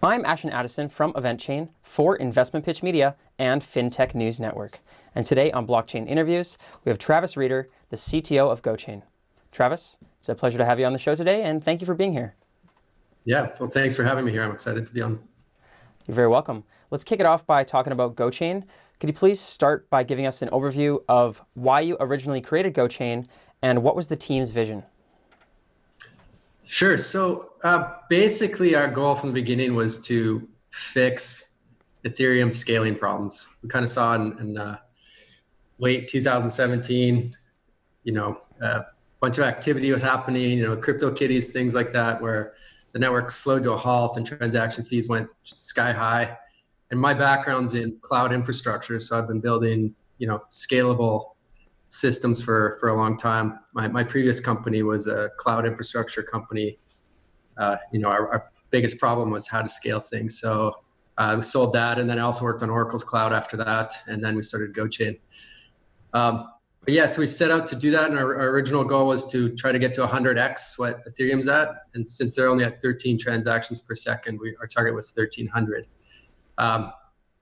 I'm Ashton Addison from EventChain for Investment Pitch Media and FinTech News Network. And today on Blockchain Interviews, we have Travis Reeder, the CTO of GoChain. Travis, it's a pleasure to have you on the show today, and thank you for being here. Yeah, well, thanks for having me here. I'm excited to be on. You're very welcome. Let's kick it off by talking about GoChain. Could you please start by giving us an overview of why you originally created GoChain and what was the team's vision? Sure. So basically, our goal from the beginning was to fix Ethereum scaling problems. We kind of saw in late 2017, a bunch of activity was happening, CryptoKitties, things like that, where the network slowed to a halt and transaction fees went sky high. And my background's in cloud infrastructure, so I've been building, scalable systems for a long time. My previous company was a cloud infrastructure company. Our biggest problem was how to scale things. So we sold that, and then I also worked on Oracle's cloud after that, and then we started GoChain. But yeah, so we set out to do that, and our original goal was to try to get to 100x what Ethereum's at. And since they're only at 13 transactions per second, our target was 1,300.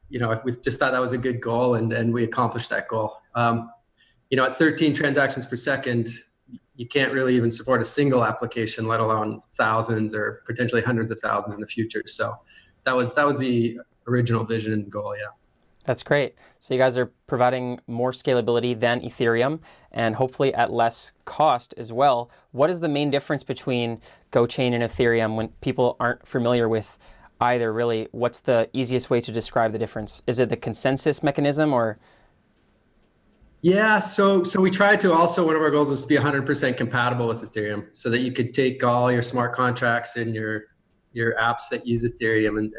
We just thought that was a good goal, and we accomplished that goal. At 13 transactions per second, you can't really even support a single application, let alone thousands or potentially hundreds of thousands in the future. So that was the original vision and goal, yeah. That's great. So you guys are providing more scalability than Ethereum and hopefully at less cost as well. What is the main difference between GoChain and Ethereum when people aren't familiar with either, really? What's the easiest way to describe the difference? Is it the consensus mechanism or? Yeah, so we tried to also, one of our goals is to be 100% compatible with Ethereum so that you could take all your smart contracts and your apps that use Ethereum and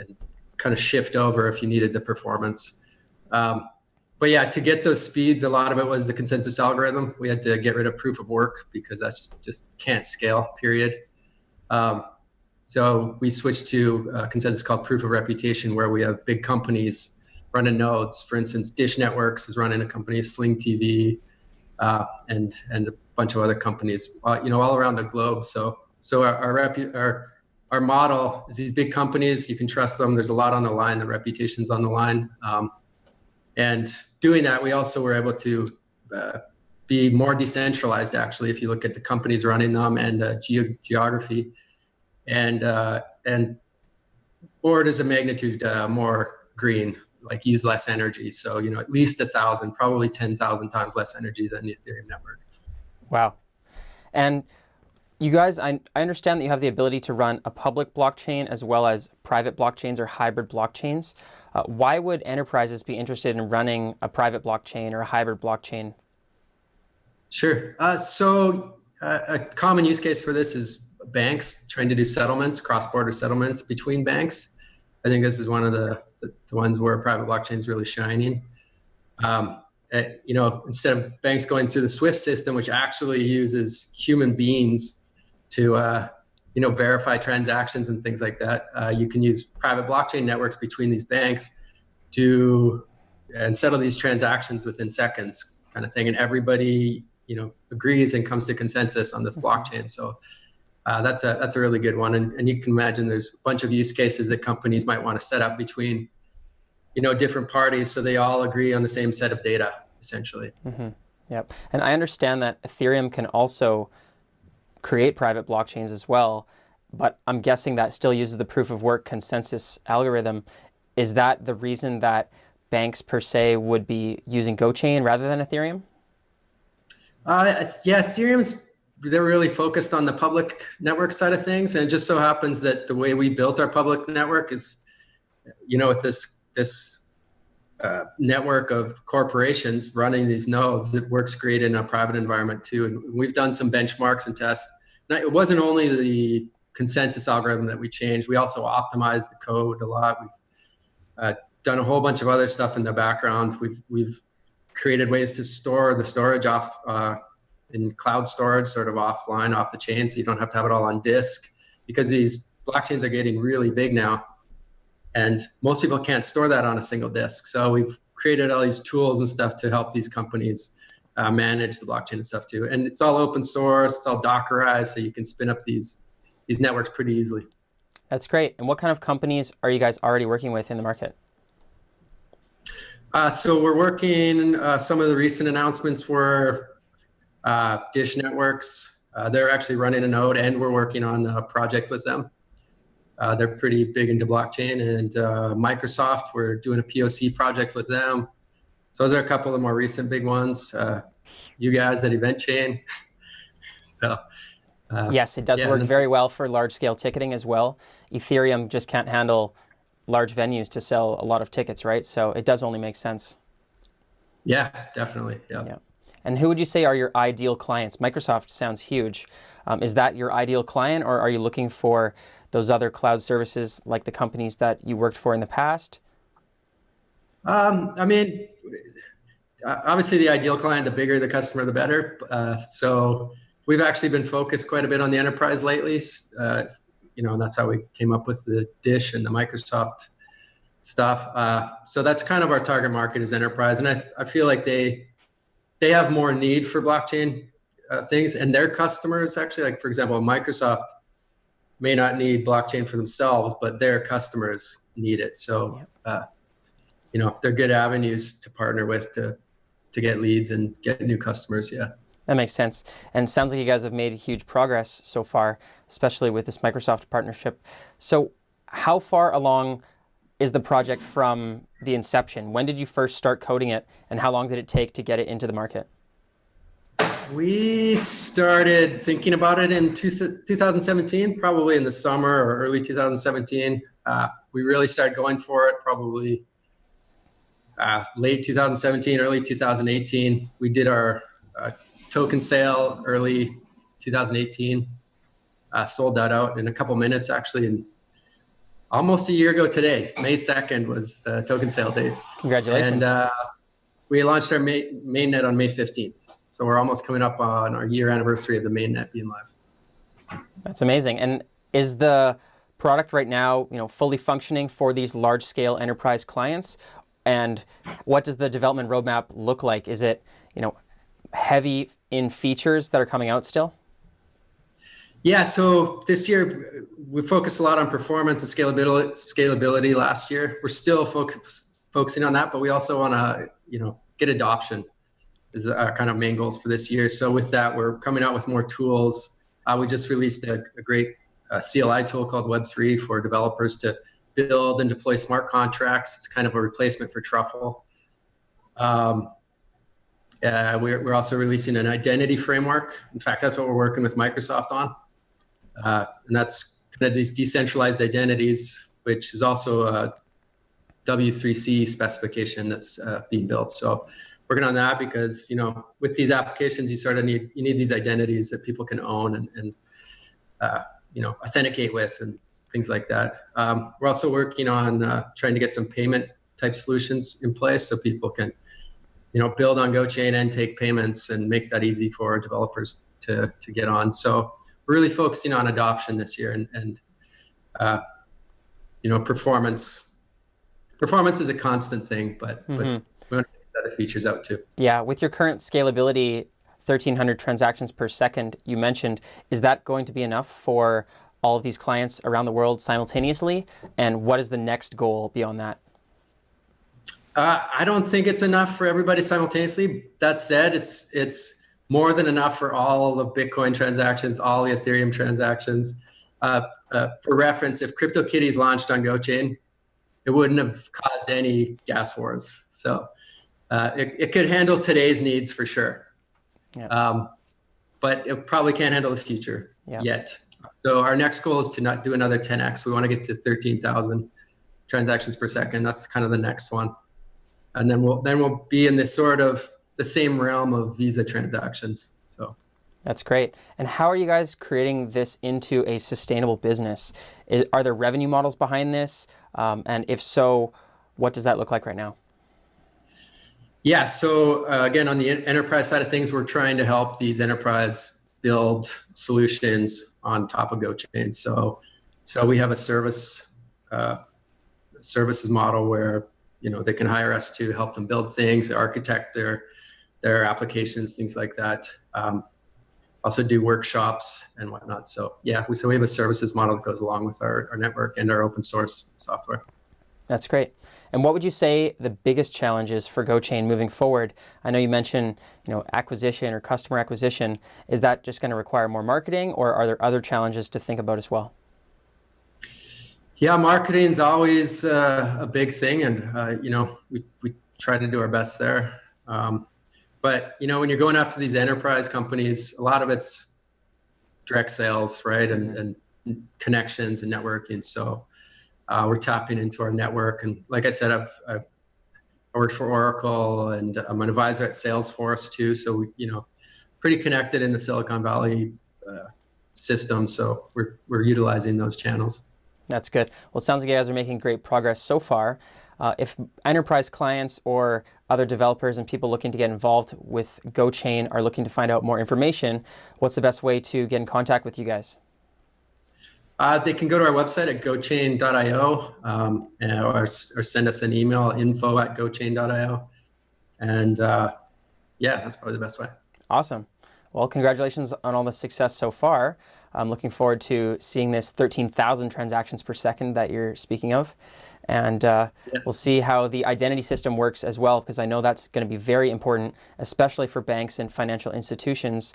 kind of shift over if you needed the performance. But yeah, to get those speeds, a lot of it was the consensus algorithm. We had to get rid of proof of work because that's just can't scale, period. So we switched to a consensus called proof of reputation, where we have big companies running nodes. For instance, Dish Networks is running a company, Sling TV, and a bunch of other companies, all around the globe. So our model is these big companies. You can trust them. There's a lot on the line. The reputation's on the line. And doing that, we also were able to be more decentralized, actually, if you look at the companies running them and geography, and orders of magnitude more green, like use less energy. So, at least 1,000, probably 10,000 times less energy than the Ethereum network. Wow. And you guys, I understand that you have the ability to run a public blockchain as well as private blockchains or hybrid blockchains. Why would enterprises be interested in running a private blockchain or a hybrid blockchain? Sure. So a common use case for this is banks trying to do settlements, cross-border settlements between banks. I think this is one of the ones where private blockchain is really shining. Instead of banks going through the SWIFT system, which actually uses human beings to verify transactions and things like that, you can use private blockchain networks between these banks and settle these transactions within seconds, kind of thing. And everybody agrees and comes to consensus on this blockchain. So that's a really good one. And you can imagine there's a bunch of use cases that companies might want to set up between different parties so they all agree on the same set of data, essentially. Mm-hmm. Yep. And I understand that Ethereum can also create private blockchains as well, but I'm guessing that still uses the proof of work consensus algorithm. Is that the reason that banks per se would be using GoChain rather than Ethereum? Yeah, they're really focused on the public network side of things. And it just so happens that the way we built our public network is, with this network of corporations running these nodes, it works great in a private environment too. And we've done some benchmarks and tests. Now, it wasn't only the consensus algorithm that we changed. We also optimized the code a lot. We've done a whole bunch of other stuff in the background. We've created ways to store the storage off in cloud storage, sort of offline, off the chain, so you don't have to have it all on disk, because these blockchains are getting really big now. And most people can't store that on a single disk. So we've created all these tools and stuff to help these companies manage the blockchain and stuff too. And it's all open source, it's all Dockerized, so you can spin up these networks pretty easily. That's great. And what kind of companies are you guys already working with in the market? So we're working, some of the recent announcements were Dish Networks. They're actually running a node, and we're working on a project with them. They're pretty big into blockchain. And Microsoft, we're doing a POC project with them. So those are a couple of the more recent big ones. You guys at EventChain. So Yes, it does work very well for large-scale ticketing as well. Ethereum just can't handle large venues to sell a lot of tickets, right? So it does only make sense. yeah, definitely. Yeah. Yeah. And who would you say are your ideal clients? Microsoft sounds huge. Is that your ideal client, or are you looking for those other cloud services like the companies that you worked for in the past? I mean, obviously the ideal client, the bigger the customer, the better. So we've actually been focused quite a bit on the enterprise lately. And that's how we came up with the Dish and the Microsoft stuff. So that's kind of our target market is enterprise. And I feel like they have more need for blockchain things, and their customers actually, like for example, Microsoft may not need blockchain for themselves, but their customers need it. So, they're good avenues to partner with to get leads and get new customers. Yeah. That makes sense. And it sounds like you guys have made huge progress so far, especially with this Microsoft partnership. So how far along is the project from the inception? When did you first start coding it, and how long did it take to get it into the market? We started thinking about it in 2017, probably in the summer or early 2017. We really started going for it probably late 2017, early 2018. We did our token sale early 2018, sold that out in a couple minutes, actually. And almost a year ago today, May 2nd was the token sale date. Congratulations. And we launched our mainnet on May 15th. So we're almost coming up on our year anniversary of the mainnet being live. That's amazing. And is the product right now, fully functioning for these large-scale enterprise clients? And what does the development roadmap look like? Is it, heavy in features that are coming out still? Yeah, so this year we focused a lot on performance and scalability last year. We're still focusing on that, but we also want to, get adoption is our kind of main goals for this year. So with that, we're coming out with more tools. We just released a great CLI tool called Web3 for developers to build and deploy smart contracts. It's kind of a replacement for Truffle. We're also releasing an identity framework. In fact, that's what we're working with Microsoft on. And that's kind of these decentralized identities, which is also a W3C specification that's being built. So working on that because, with these applications, you need these identities that people can own and authenticate with and things like that. We're also working on trying to get some payment type solutions in place so people can build on GoChain and take payments and make that easy for developers to get on. So we're really focusing on adoption this year and performance. Performance is a constant thing, but we want to get other features out too. Yeah, with your current scalability, 1,300 transactions per second, you mentioned, is that going to be enough for all of these clients around the world simultaneously? And what is the next goal beyond that? I don't think it's enough for everybody simultaneously. That said, it's more than enough for all the Bitcoin transactions, all the Ethereum transactions. For reference, if CryptoKitties launched on GoChain, it wouldn't have caused any gas wars. So it could handle today's needs for sure. Yeah. But it probably can't handle the future yet. So our next goal is to not do another 10x. We want to get to 13,000 transactions per second. That's kind of the next one. And then we'll be in this sort of the same realm of Visa transactions. So that's great. And how are you guys creating this into a sustainable business? Are there revenue models behind this? And if so, what does that look like right now? Yeah. So again, on the enterprise side of things, we're trying to help these enterprise build solutions on top of GoChain. So we have a services model where they can hire us to help them build things, architect their applications, things like that. also do workshops and whatnot. So yeah, we have a services model that goes along with our network and our open source software. That's great. And what would you say the biggest challenge is for GoChain moving forward? I know you mentioned, acquisition or customer acquisition. Is that just going to require more marketing, or are there other challenges to think about as well? Yeah, marketing is always a big thing, and we try to do our best there. But when you're going after these enterprise companies, a lot of it's direct sales, right, and connections and networking. So we're tapping into our network, and like I said, I worked for Oracle, and I'm an advisor at Salesforce too. So we, pretty connected in the Silicon Valley system. So we're utilizing those channels. That's good. Well, it sounds like you guys are making great progress so far. If enterprise clients or other developers and people looking to get involved with GoChain are looking to find out more information, what's the best way to get in contact with you guys? They can go to our website at gochain.io or send us an email, info@gochain.io. And yeah, that's probably the best way. Awesome. Well, congratulations on all the success so far. I'm looking forward to seeing this 13,000 transactions per second that you're speaking of. And we'll see how the identity system works as well, because I know that's going to be very important, especially for banks and financial institutions.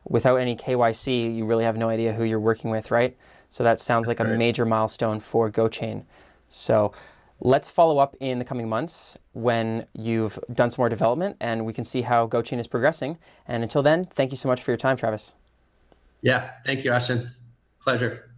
Without any KYC, you really have no idea who you're working with, right? So that sounds like a major milestone for GoChain. So let's follow up in the coming months when you've done some more development and we can see how GoChain is progressing. And until then, thank you so much for your time, Travis. Yeah, thank you, Ashton. Pleasure.